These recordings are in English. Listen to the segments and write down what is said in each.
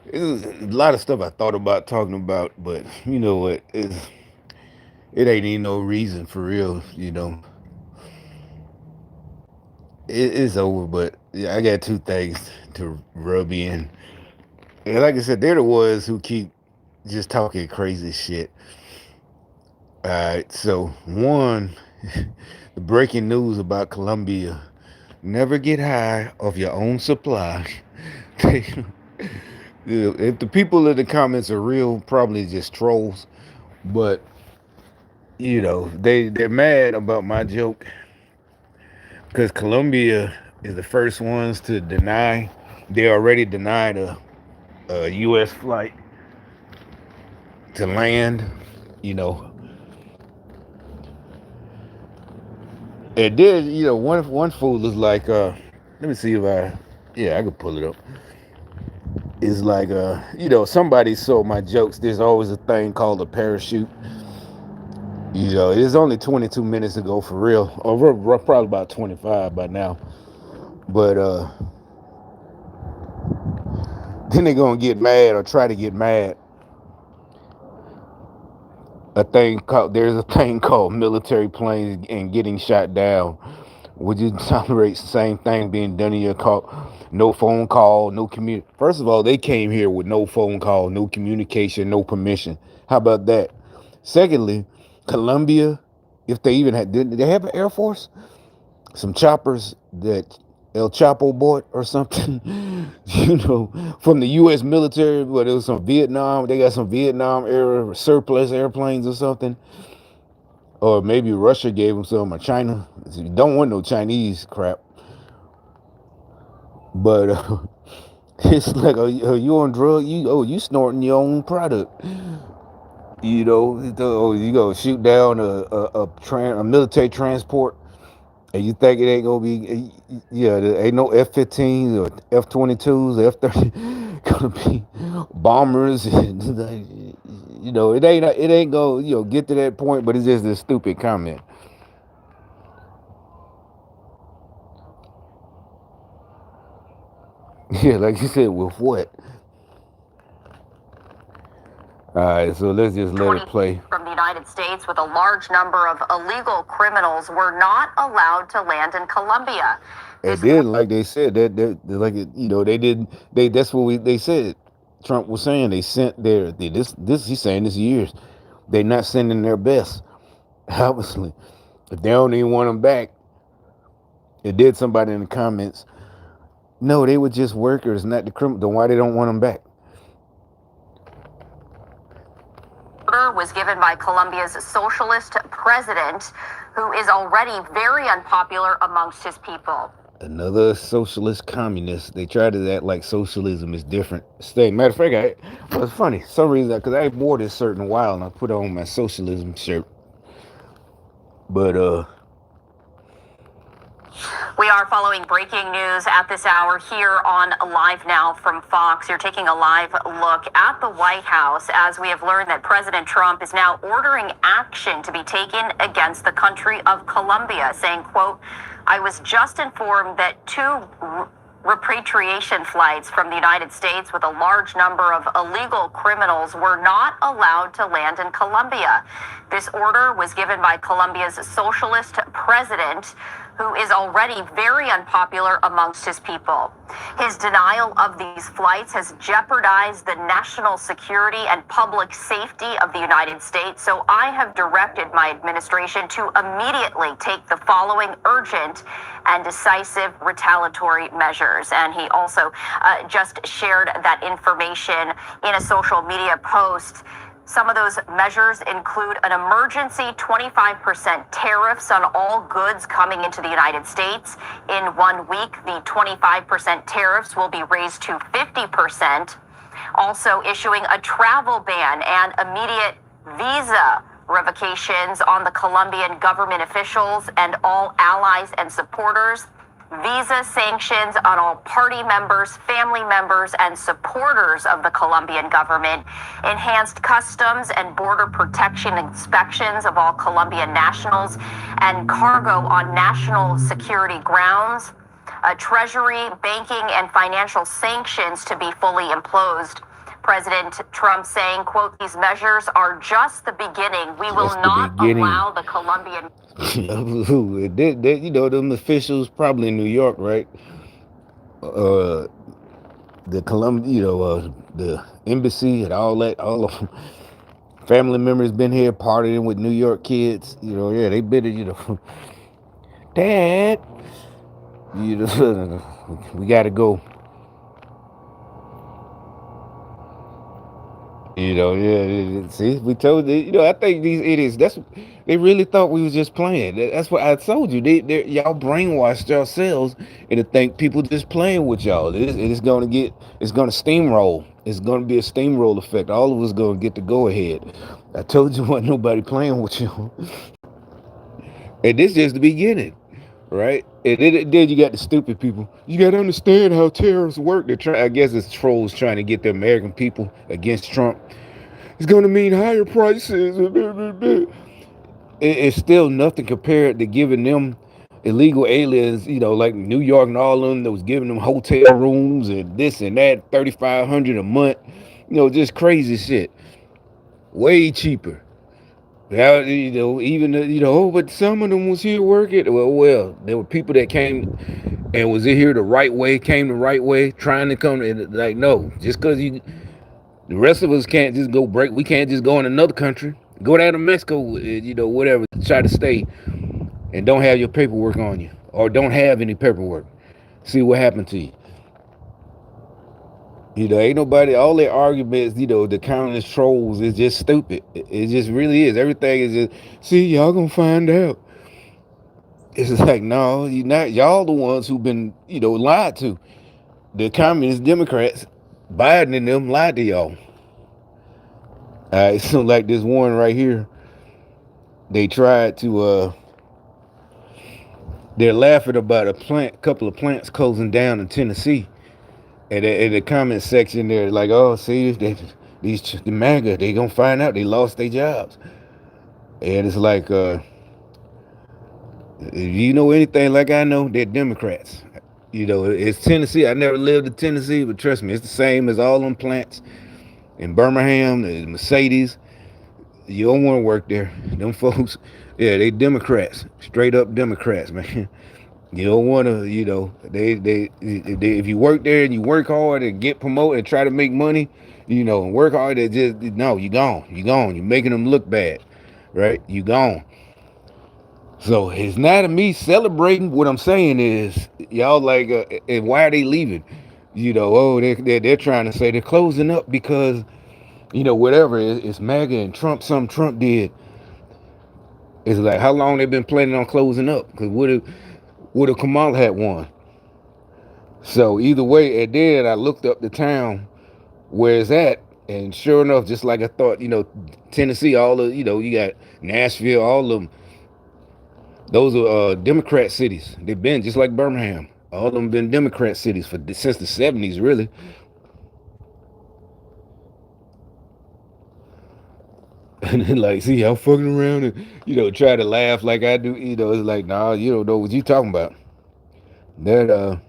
It's a lot of stuff I thought about talking about, but you know what? It ain't even no reason for real. It's over. But yeah, I got two things to rub in. And like I said, they're the ones who keep just talking crazy shit. All right, so one, the breaking news about Colombia: never get high off your own supply. If the people in the comments are real, probably just trolls. But they're mad about my joke because Colombia is the first ones to deny. They already denied a U.S. flight to land. You know, it did. One fool is like, let me see if yeah, I could pull it up. It's like, somebody sold my jokes. There's always a thing called a parachute. It is only 22 minutes ago for real, or we're probably about 25 by now. But then they're gonna get mad or try to get mad. There's a thing called military planes and getting shot down. Would you tolerate the same thing being done in your call? No phone call, no community. First of all, they came here with no phone call, no communication, no permission. How about that? Secondly, Colombia, if they even had, did they have an air force? Some choppers that El Chapo bought or something, from the U.S. military, but it was some Vietnam. They got some Vietnam era surplus airplanes or something, or maybe Russia gave them some, or China. You don't want no Chinese crap, but it's like, are you on drug? You snorting your own product. You go shoot down a military transport. And you think it ain't gonna be, yeah, there ain't no F-15s or F-22s, F-30 gonna be bombers, and it ain't gonna get to that point. But it's just a stupid comment. Yeah, like you said, with what? All right, so let's just let it play. From the United States with a large number of illegal criminals were not allowed to land in Colombia. And then, like they said, like they didn't. That's what they said. Trump was saying they sent this. He's saying this years. They're not sending their best. Obviously, if they don't even want them back, it did somebody in the comments. No, they were just workers, not the criminal. Then why they don't want them back? Order was given by Colombia's socialist president, who is already very unpopular amongst his people. Another socialist communist. They try to act like socialism is different. Thing. Matter of fact, it's funny. Some reason because I wore this shirt in a while and I put on my socialism shirt. But we are following breaking news at this hour here on Live Now from Fox. You're taking a live look at the White House as we have learned that President Trump is now ordering action to be taken against the country of Colombia, saying, quote, I was just informed that two repatriation flights from the United States with a large number of illegal criminals were not allowed to land in Colombia. This order was given by Colombia's socialist president, who is already very unpopular amongst his people. His denial of these flights has jeopardized the national security and public safety of the United States, so I have directed my administration to immediately take the following urgent and decisive retaliatory measures. And he also just shared that information in a social media post. Some of those measures include an emergency 25% tariffs on all goods coming into the United States. In 1 week, the 25% tariffs will be raised to 50%. Also issuing a travel ban and immediate visa revocations on the Colombian government officials and all allies and supporters. Visa sanctions on all party members, family members, and supporters of the Colombian government, enhanced customs and border protection inspections of all Colombian nationals and cargo on national security grounds, treasury, banking, and financial sanctions to be fully imposed. President Trump saying, quote, "These measures are just the beginning. We will Just the not beginning. allow the Colombian." You know, them officials probably in New York, right? The the embassy and all that, all of family members been here partying with New York kids. You know, yeah, they been, Dad, we gotta go. Yeah. See, we told you. I think these idiots. They really thought we was just playing. That's what I told you. Y'all brainwashed yourselves into think people just playing with y'all. It's gonna steamroll. It's gonna be a steamroll effect. All of us gonna get to go ahead. I told you, wasn't nobody playing with you. And this is just the beginning, right? And then you got the stupid people. You got to understand how terrorists work. I guess it's trolls trying to get the American people against Trump. It's going to mean higher prices. It's still nothing compared to giving them illegal aliens, like New York and all of them, that was giving them hotel rooms and this and that, $3,500 a month. Just crazy shit. Way cheaper. Yeah, even but some of them was here working. Well, there were people that came and was in here the right way, came the right way, trying to come. And like, no, just because the rest of us can't just go break. We can't just go in another country, go down to Mexico, whatever, try to stay, and don't have your paperwork on you, or don't have any paperwork. See what happened to you. Ain't nobody, all their arguments, the countless trolls is just stupid. It just really is. Everything is just, see, y'all gonna find out. It's just like, no, you're not. Y'all the ones who've been, lied to. The communist Democrats, Biden and them lied to y'all. So like this one right here, they tried to, they're laughing about a couple of plants closing down in Tennessee. And in the comment section, they're like, "Oh, see, the MAGA, they gonna find out they lost their jobs." And it's like, if you know anything like I know, they're Democrats. It's Tennessee. I never lived in Tennessee, but trust me, it's the same as all them plants in Birmingham, the Mercedes. You don't want to work there. Them folks, yeah, they Democrats, straight up Democrats, man. You don't want to, they if you work there and you work hard and get promoted and try to make money, and work hard, they just, no, you gone. You're making them look bad, right? You gone. So it's not me celebrating. What I'm saying is, y'all like, and why are they leaving? They're trying to say they're closing up because, whatever, it's MAGA and Trump, something Trump did. It's like, how long they been planning on closing up? Because would have Kamala had won. So either way, and then I looked up the town where it's at, and sure enough, just like I thought, Tennessee, all of, you got Nashville, all of them, those are Democrat cities. They've been just like Birmingham. All of them been Democrat cities since the 70s, really. And then like, see, I'm fucking around and, try to laugh like I do, it's like, nah, you don't know what you talking about. That,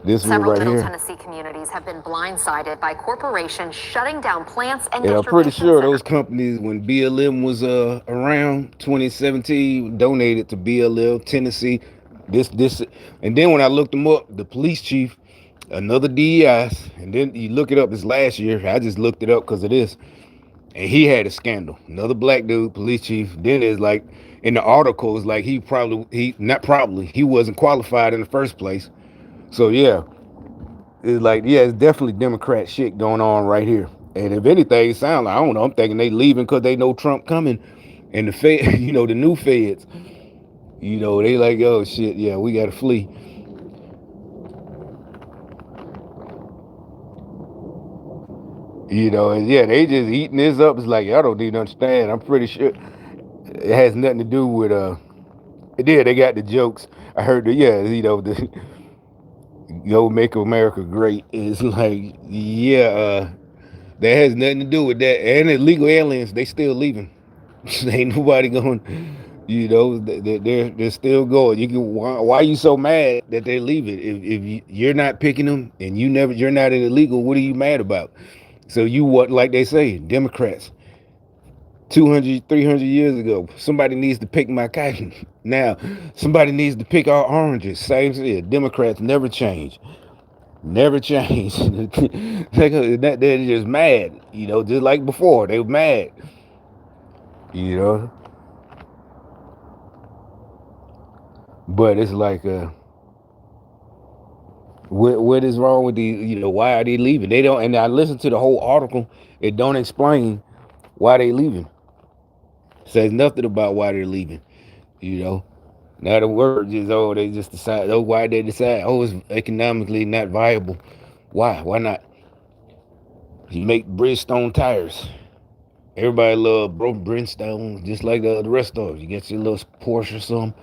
this Several right Middle here. Tennessee communities have been blindsided by corporations shutting down plants and I'm pretty sure those companies, when BLM was around 2017, donated to BLM, Tennessee. This, and then when I looked them up, the police chief, another DEIs, and then you look it up. It's last year. I just looked it up because of this, and he had a scandal. Another black dude, police chief. Then it's like in the article, it's like he wasn't qualified in the first place. So yeah, it's like, yeah, it's definitely Democrat shit going on right here. And if anything, it sounds like, I don't know, I'm thinking they leaving because they know Trump coming, and the Fed, the new feds, they like, oh shit, yeah, we gotta flee. And yeah, they just eating this up. It's like, y'all don't even understand. I'm pretty sure it has nothing to do with yeah, they got the jokes. I heard the make America great. It's like, yeah, that has nothing to do with that. And illegal aliens, they still leaving. Ain't nobody going. You know, they're still going. You can why are you so mad that they're leaving? If you're not picking them and you're not an illegal, what are you mad about? So you what like they say, Democrats 200, 300 years ago, somebody needs to pick my cotton. Now, somebody needs to pick our oranges. Same thing. Democrats never change. Never change. They're just mad. You know, just like before. They were mad. You know? But it's like what is wrong with the why are they leaving? They don't and I listened to the whole article. It don't explain why they leaving. Says nothing about why they're leaving. You know. Now the word is they just decide why they decide it's economically not viable. Why? Why not? You make Bridgestone tires. Everybody love broke Bridgestone just like the rest of us. You get your little Porsche or something.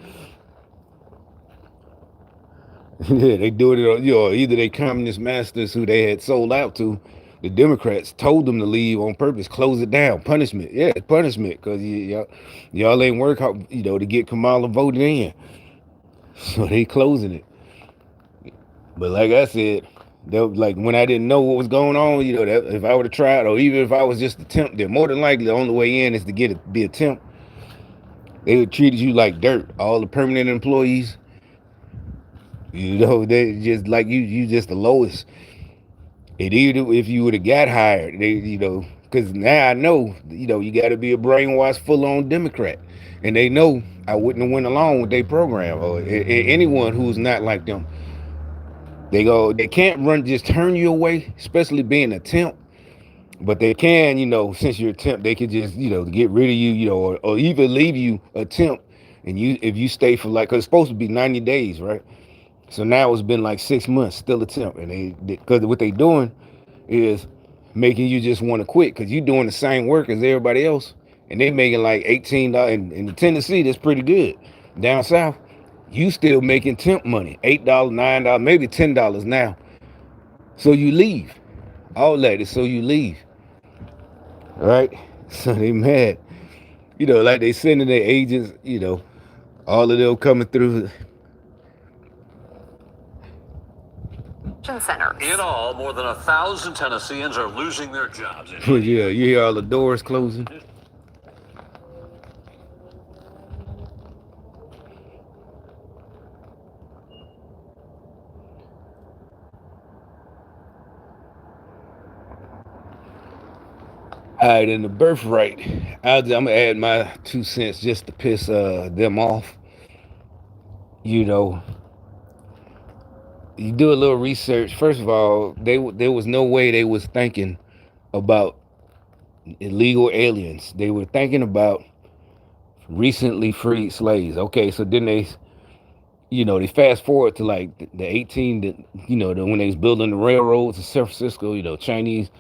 Yeah, they do it on either they communist masters who they had sold out to. The Democrats told them to leave on purpose, close it down, punishment. Yeah, punishment because y'all ain't work hard, to get Kamala voted in. So they closing it. But like I said, like when I didn't know what was going on, that if I would have tried, or even if I was just attempted, more than likely the only way in is to be a temp. They would treat you like dirt. All the permanent employees, they just like you just the lowest. And even if you would have got hired, because now I know, you got to be a brainwashed, full-on Democrat, and they know I wouldn't have went along with their program or anyone who's not like them. They can't just turn you away, especially being a temp. But they can, since you're a temp, they can just, get rid of you, or even leave you a temp. And if you stay for cause it's supposed to be 90 days, right? So now it's been like 6 months, still a temp. And because what they doing is making you just want to quit because you're doing the same work as everybody else. And they making like $18. In Tennessee, that's pretty good. Down south, you still making temp money, $8, $9, maybe $10 now. So you leave. All that is so you leave. Right? So they mad. Like they sending their agents, all of them coming through. Center. In all, more than 1,000 Tennesseans are losing their jobs. Yeah, you hear all the doors closing. All right, and the birthright, I'm gonna add my 2 cents just to piss them off. You do a little research. First of all, there was no way they was thinking about illegal aliens. They were thinking about recently freed slaves. Okay, so then they fast forward to like the 18, when they was building the railroads in San Francisco, Chinese.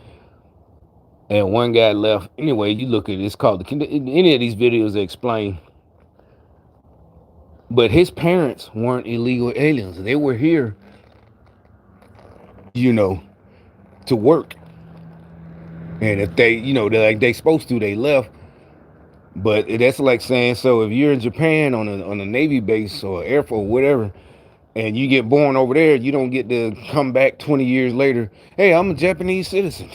And one guy left. Anyway, you look at it, it's called any of these videos that explain. But his parents weren't illegal aliens. They were here, to work. And if they, they're like they supposed to, they left. But that's like saying, so if you're in Japan on a Navy base or Air Force, whatever, and you get born over there, you don't get to come back 20 years later. Hey, I'm a Japanese citizen.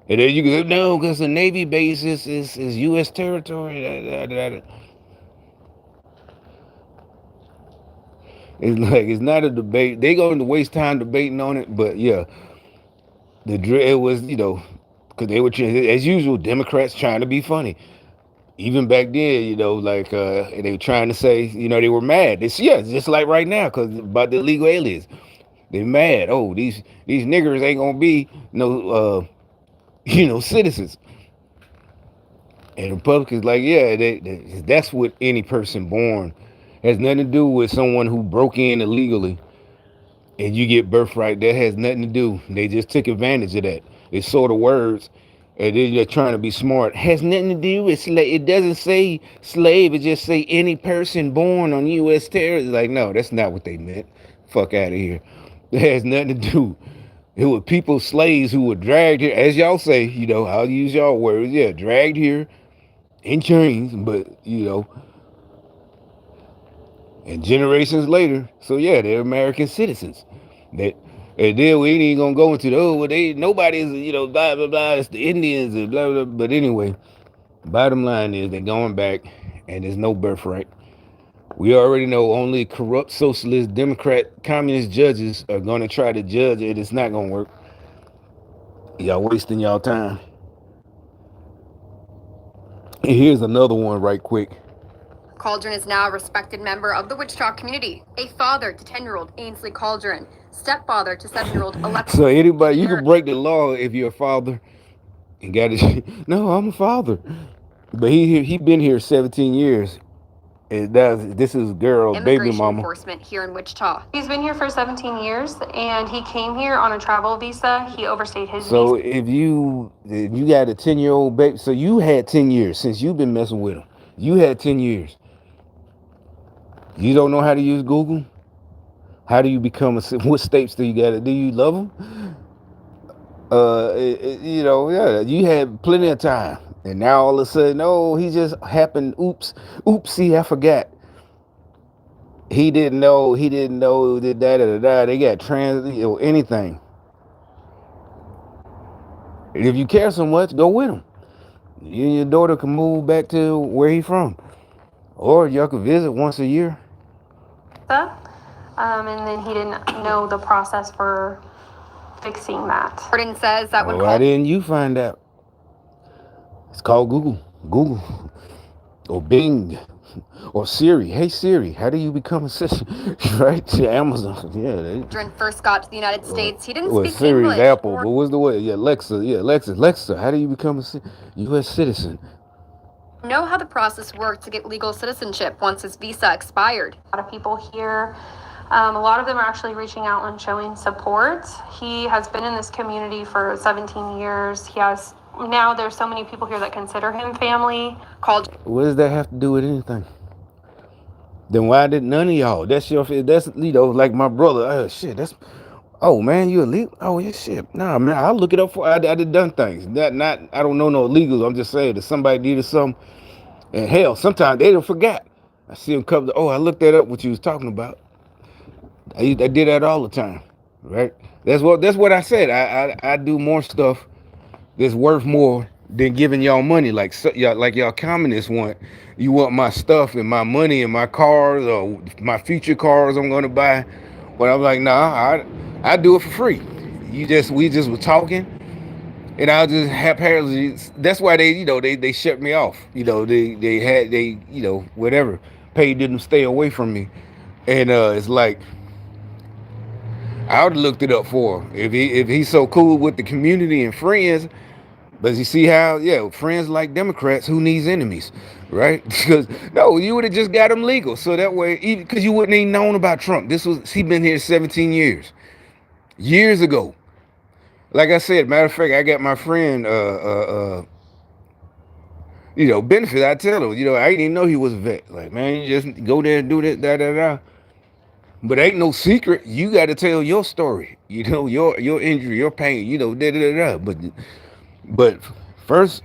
And then you go, no, because the Navy base is U.S. territory. It's like, it's not a debate. They going to waste time debating on it, but yeah, it was, because they were, as usual, Democrats trying to be funny. Even back then, they were trying to say, they were mad. Just like right now, because about the illegal aliens. They're mad. Oh, these niggers ain't going to be no, citizens. And Republicans like, yeah, that's what any person born has nothing to do with someone who broke in illegally and you get birthright. That has nothing to do. They just took advantage of that. They saw the words and they're just trying to be smart. Has nothing to do with slave. It doesn't say slave. It just say any person born on U.S. territory. Like, no, that's not what they meant. Fuck out of here. It has nothing to do. It was people, slaves who were dragged here, as y'all say, I'll use y'all words. Yeah, dragged here in chains, but and generations later, so yeah, they're American citizens. That and then we ain't even gonna go into nobody's blah blah blah. It's the Indians and blah blah. But anyway, bottom line is they're going back, and there's no birthright. We already know only corrupt socialist, Democrat, communist judges are gonna try to judge it. It's not gonna work. Y'all wasting y'all time. And here's another one right quick. Cauldron is now a respected member of the Wichita community, a father to 10-year-old Ainsley Cauldron, stepfather to 7-year-old Alexa. So anybody, you can break the law if you're a father and got it. No, I'm a father, but he been here 17 years. And this is girl baby mama. Enforcement here in Wichita. He's been here for 17 years, and he came here on a travel visa. He overstayed his So visa. if you got a 10-year-old baby, so you had 10 years since you've been messing with him. You had 10 years. You don't know how to use Google? How do you become what states do you got to do? You love them? Yeah, you had plenty of time. And now all of a sudden, he just happened. Oopsie, I forgot. He didn't know that they got anything. And if you care so much, go with him. You and your daughter can move back to where he from. Or y'all could visit once a year. And then he didn't know the process for fixing that. Cauldron says that when why didn't you find out? It's called Google, or Bing, or Siri. Hey Siri, how do you become a citizen? Right to Amazon. Yeah. Cauldron first got to the United States, he didn't speak Siri's English. Apple, but what's the way? Yeah, Alexa, how do you become a U.S. citizen? Know how the process worked to get legal citizenship once his visa expired. A lot of people here, a lot of them are actually reaching out and showing support. He has been in this community for 17 years. Now there's so many people here that consider him family. What does that have to do with anything? Then why did none of y'all? That's like my brother. Oh man, you illegal? Oh yeah, shit. Nah, man, I'll look it up for. I did done things. I don't know no illegals. I'm just saying that somebody needed something. And hell, sometimes they don't forget. I see them come. I looked that up. What you was talking about. I did that all the time, right? That's what I said. I do more stuff that's worth more than giving y'all money. Like y'all communists want. You want my stuff and my money and my cars or my future cars I'm gonna buy. But I'm like, nah, I do it for free. We just were talking, and I'll just haphazardly. That's why they shut me off. Whatever paid them to stay away from me, and it's like I would have looked it up for him if he's so cool with the community and friends. But you see how, friends like Democrats, who needs enemies, right? Because no, you would have just got him legal, so that way, because you wouldn't even known about Trump. He been here 17 years ago. Like I said, matter of fact, I got my friend, benefit. I tell him, I didn't even know he was a vet. Like, man, you just go there and do that, da. But ain't no secret. You got to tell your story. Your injury, your pain. Da. But first,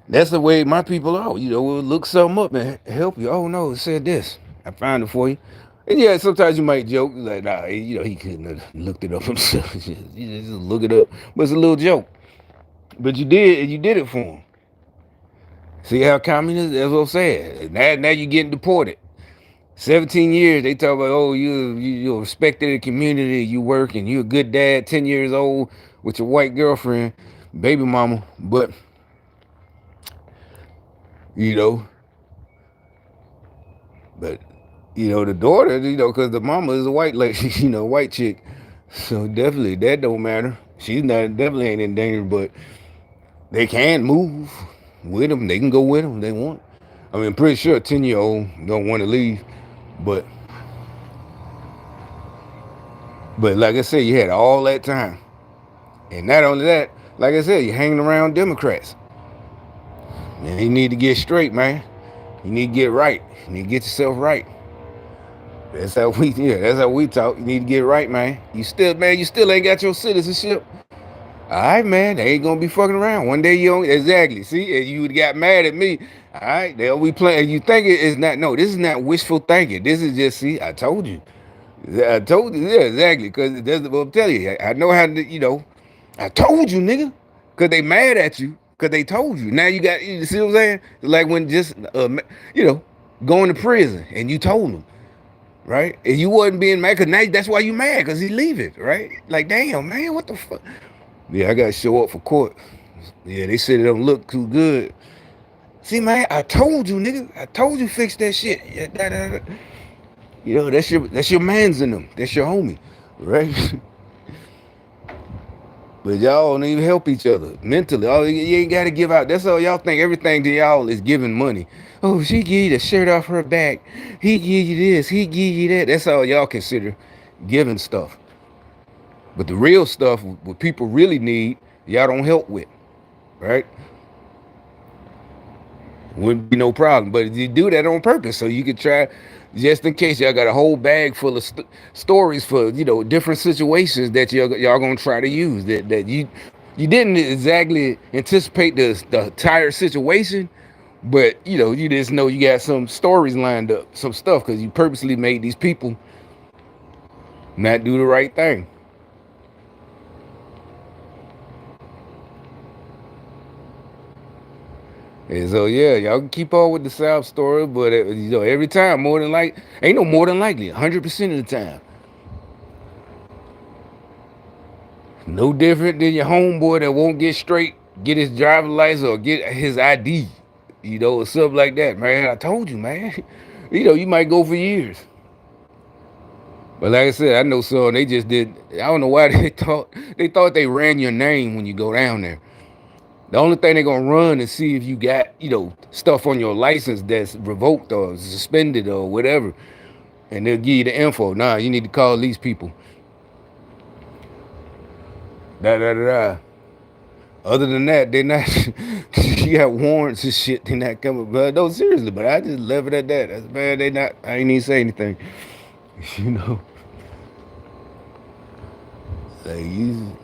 that's the way my people are. We'll look something up and help you. Oh no, it said this. I found it for you. And yeah, sometimes you might joke like, nah, he couldn't have looked it up himself. You just look it up. But it's a little joke. But you did it for him. See how communist? That's what I'm saying. Now you're getting deported. 17 years, they talk about, you're respected in the community, you work, and you're a good dad, 10 years old with your white girlfriend, baby mama, but, the daughter, because the mama is a white lady, white chick, so definitely that don't matter. She's definitely ain't in danger, but they can move with them, they can go with them if they want. I mean, I'm pretty sure a 10-year-old don't want to leave. But like I said, you had all that time. And not only that, like I said, you're hanging around Democrats. And you need to get straight, man. You need to get right. You need to get yourself right. That's how we talk. You need to get right, man. You still ain't got your citizenship. All right, man, they ain't gonna be fucking around. One day you don't exactly. See, and you got mad at me. All right, they'll be playing. You think it is not? No, this is not wishful thinking. This is just see. I told you. I told you. Yeah, exactly. Because that's what I'm telling you. I know how to. You know, I told you, nigga. Because they mad at you. Because they told you. Now you got. You see what I'm saying? Like when just you know, going to prison and you told them. Right? And you wasn't being mad. Because now that's why you mad. Because he leaving. Right? Like damn, man, what the fuck? Yeah, I gotta show up for court. Yeah, they said it don't look too good. See, man, I told you, nigga. I told you fix that shit. Yeah, You know, that's your man's in them. That's your homie, right? But y'all don't even help each other mentally. Oh, you ain't gotta give out. That's all y'all think. Everything to y'all is giving money. Oh, she give you the shirt off her back. He give you this. He give you that. That's all y'all consider giving stuff. But the real stuff, what people really need, y'all don't help with, right? Wouldn't be no problem. But you do that on purpose, so you could try, just in case y'all got a whole bag full of stories for different situations that y'all gonna try to use that you didn't exactly anticipate the entire situation, but you just know you got some stories lined up, some stuff, because you purposely made these people not do the right thing. And so yeah, y'all can keep on with the South story, but every time, more than likely, 100% of the time. No different than your homeboy that won't get his driver's license or get his ID, or stuff like that, man. I told you, man. You might go for years. But like I said, I know some, they just did, I don't know why they thought they ran your name when you go down there. The only thing they're gonna run is see if you got, stuff on your license that's revoked or suspended or whatever. And they'll give you the info. Nah, you need to call these people. Other than that, they're not, you got warrants and shit, they're not coming. But no, seriously, but I just left it at that. That's bad, I ain't even say anything. Like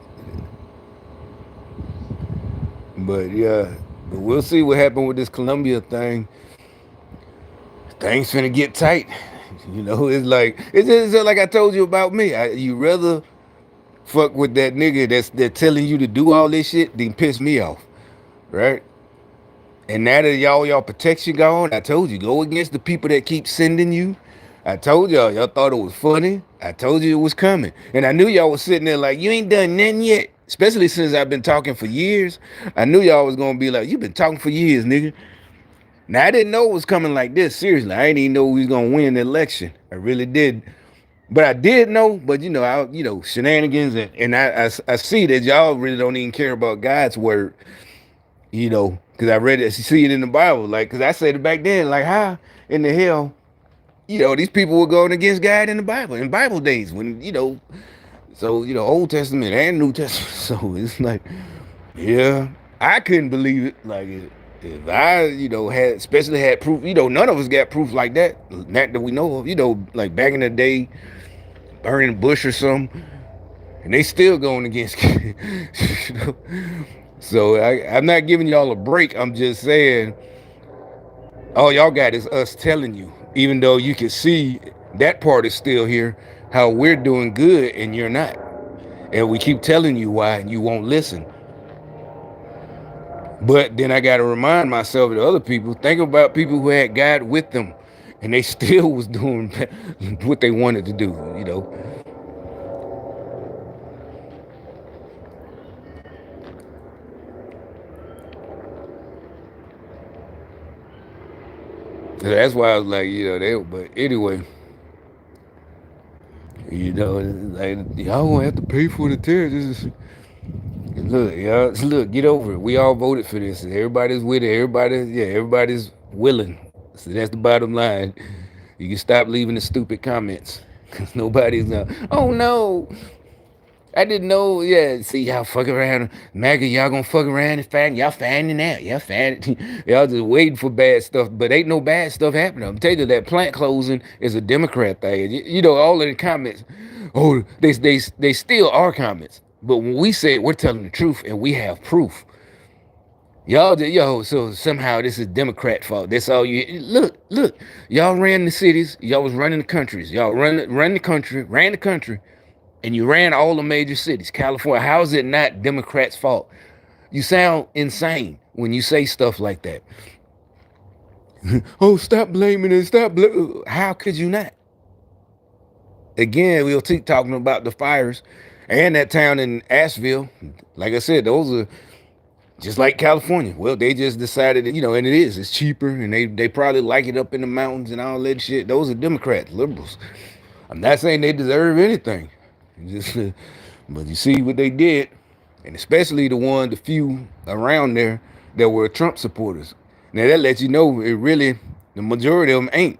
but yeah, but we'll see what happened with this Colombia thing. Things finna get tight. It's like it's like I told you about me. You rather fuck with that nigga that's telling you to do all this shit than piss me off, right? And now that y'all protection gone, I told you, go against the people that keep sending you. I told y'all thought it was funny. I told you it was coming. And I knew y'all was sitting there like, you ain't done nothing yet. Especially since I've been talking for years. I knew y'all was going to be like, you been talking for years, nigga. Now, I didn't know it was coming like this. Seriously, I didn't even know we was going to win the election. I really did. But I did know, but shenanigans. And I see that y'all really don't even care about God's word. Because I read it, see it in the Bible. Like, because I said it back then, like, how in the hell, these people were going against God in the Bible, in Bible days when, so, Old Testament and New Testament. So it's like, yeah, I couldn't believe it. Like, if I, especially had proof, none of us got proof like that. Not that we know of, like back in the day, burning bush or something, and they still going against, So I'm not giving y'all a break. I'm just saying, all y'all got is us telling you, even though you can see that part is still here, how we're doing good and you're not. And we keep telling you why and you won't listen. But then I got to remind myself to other people, think about people who had God with them and they still was doing what they wanted to do, That's why I was like, but anyway, like, y'all won't have to pay for the tariffs. Look, get over it. We all voted for this. Everybody's with it. Everybody's willing. So that's the bottom line. You can stop leaving the stupid comments. Because nobody's oh no, I didn't know. Yeah, see, y'all fuck around. MAGA, y'all gonna fuck around and y'all finding out. Y'all y'all just waiting for bad stuff, but ain't no bad stuff happening. I'm telling you, that plant closing is a Democrat thing. All in the comments. Oh, they still are comments. But when we say it, we're telling the truth and we have proof. Yo, so somehow this is Democrat fault. That's all you look. Y'all ran the cities, y'all was running the countries, y'all ran the country, and you ran all the major cities. California, how is it not Democrats' fault? You sound insane when you say stuff like that. Oh, stop blaming it. How could you not? Again, we'll keep talking about the fires and that town in Asheville. Like I said, those are just like California. Well, they just decided that, and it's cheaper, and they probably like it up in the mountains and all that shit. Those are Democrats, liberals. I'm not saying they deserve anything. But you see what they did, and especially the few around there that were Trump supporters. Now that lets you know the majority of them ain't,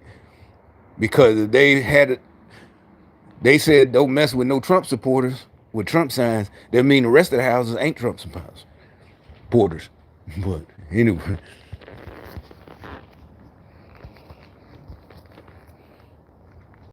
because they said don't mess with no Trump supporters with Trump signs. That mean the rest of the houses ain't Trump supporters. But anyway.